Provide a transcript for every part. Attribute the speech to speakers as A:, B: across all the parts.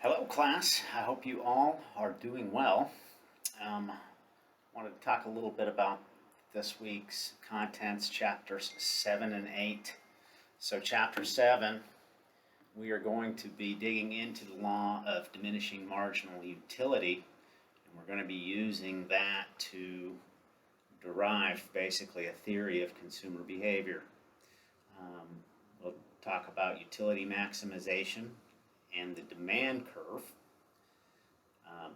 A: Hello, class. I hope you all are doing well. Wanted to talk a little bit about this week's contents, chapters 7 and 8. So, chapter 7, we are going to be digging into the law of diminishing marginal utility, and we're going to be using that to derive basically a theory of consumer behavior. We'll talk about utility maximization and the demand curve,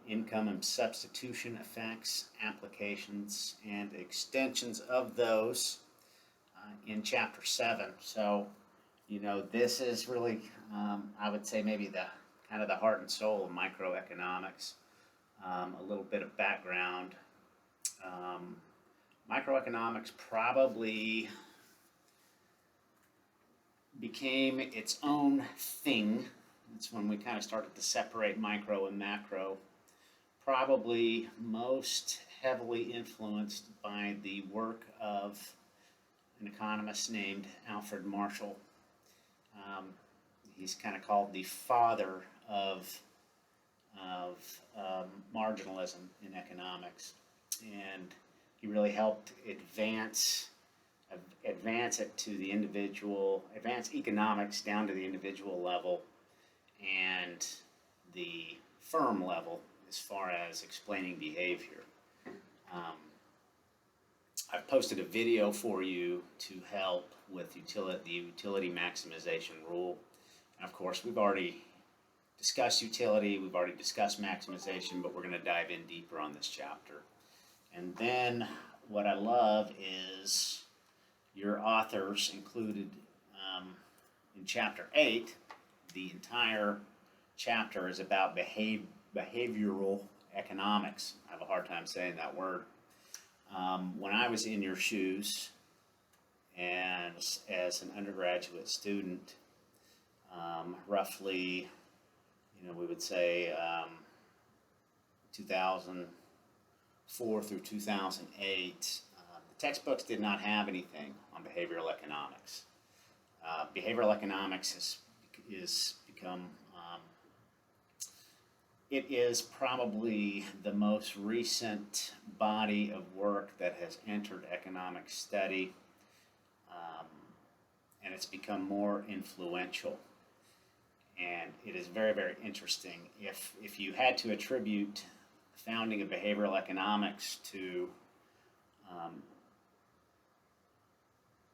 A: income and substitution effects, applications, and extensions of those in chapter 7. So, this is really, I would say, maybe the kind of the heart and soul of microeconomics. A little bit of background. Microeconomics probably became its own thing. That's when we kind of started to separate micro and macro, probably most heavily influenced by the work of an economist named Alfred Marshall. He's kind of called the father of marginalism in economics, and he really helped advance it to the individual, advance economics down to the individual level and the firm level as far as explaining behavior. I've posted a video for you to help with the utility maximization rule. And of course, we've already discussed utility, we've already discussed maximization, but we're going to dive in deeper on this chapter. And then what I love is your authors included in chapter 8. The entire chapter is about behavioral economics. I have a hard time saying that word. When I was in your shoes and as an undergraduate student, roughly, we would say 2004 through 2008, the textbooks did not have anything on behavioral economics. Behavioral economics is become it is probably the most recent body of work that has entered economic study, and it's become more influential. And it is very, very interesting. If you had to attribute the founding of behavioral economics to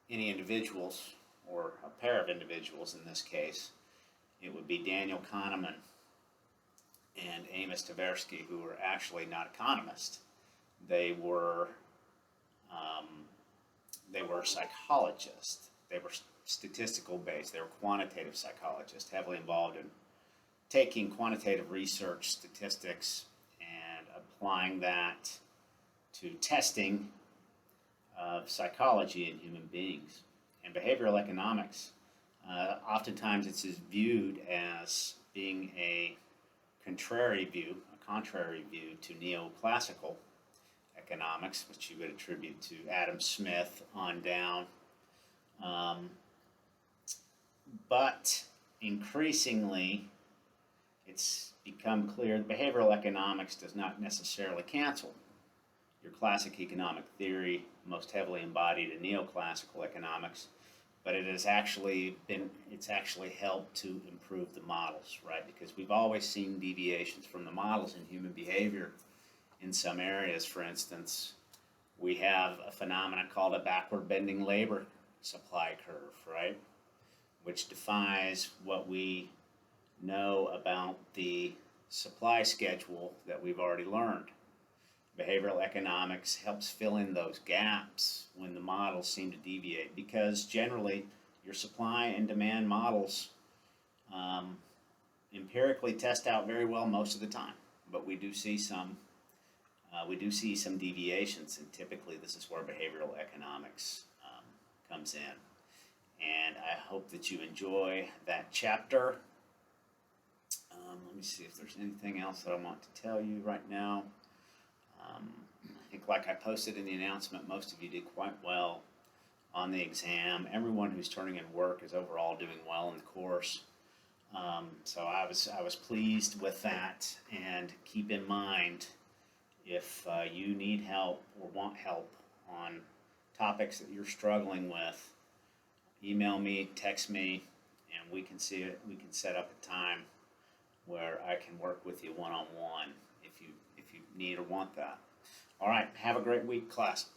A: any individuals, or a pair of individuals in this case, it would be Daniel Kahneman and Amos Tversky, who were actually not economists. They were psychologists. They were statistical based. They were quantitative psychologists, heavily involved in taking quantitative research, statistics, and applying that to testing of psychology in human beings. And behavioral economics, oftentimes it's viewed as being a contrary view to neoclassical economics, which you would attribute to Adam Smith on down. But increasingly, it's become clear that behavioral economics does not necessarily cancel your classic economic theory, most heavily embodied in neoclassical economics, but it's actually helped to improve the models, right? Because we've always seen deviations from the models in human behavior in some areas. For instance, we have a phenomenon called a backward bending labor supply curve, right? Which defies what we know about the supply schedule that we've already learned. Behavioral economics helps fill in those gaps when the models seem to deviate, because generally your supply and demand models empirically test out very well most of the time, but we do see some deviations, and typically this is where behavioral economics comes in. And I hope that you enjoy that chapter. Let me see if there's anything else that I want to tell you right now. I think, like I posted in the announcement, most of you did quite well on the exam. Everyone who's turning in work is overall doing well in the course. So I was pleased with that, and keep in mind, if you need help or want help on topics that you're struggling with, email me, text me, and we can see it. We can set up a time where I can work with you one on one if you need or want that. All right, have a great week, class.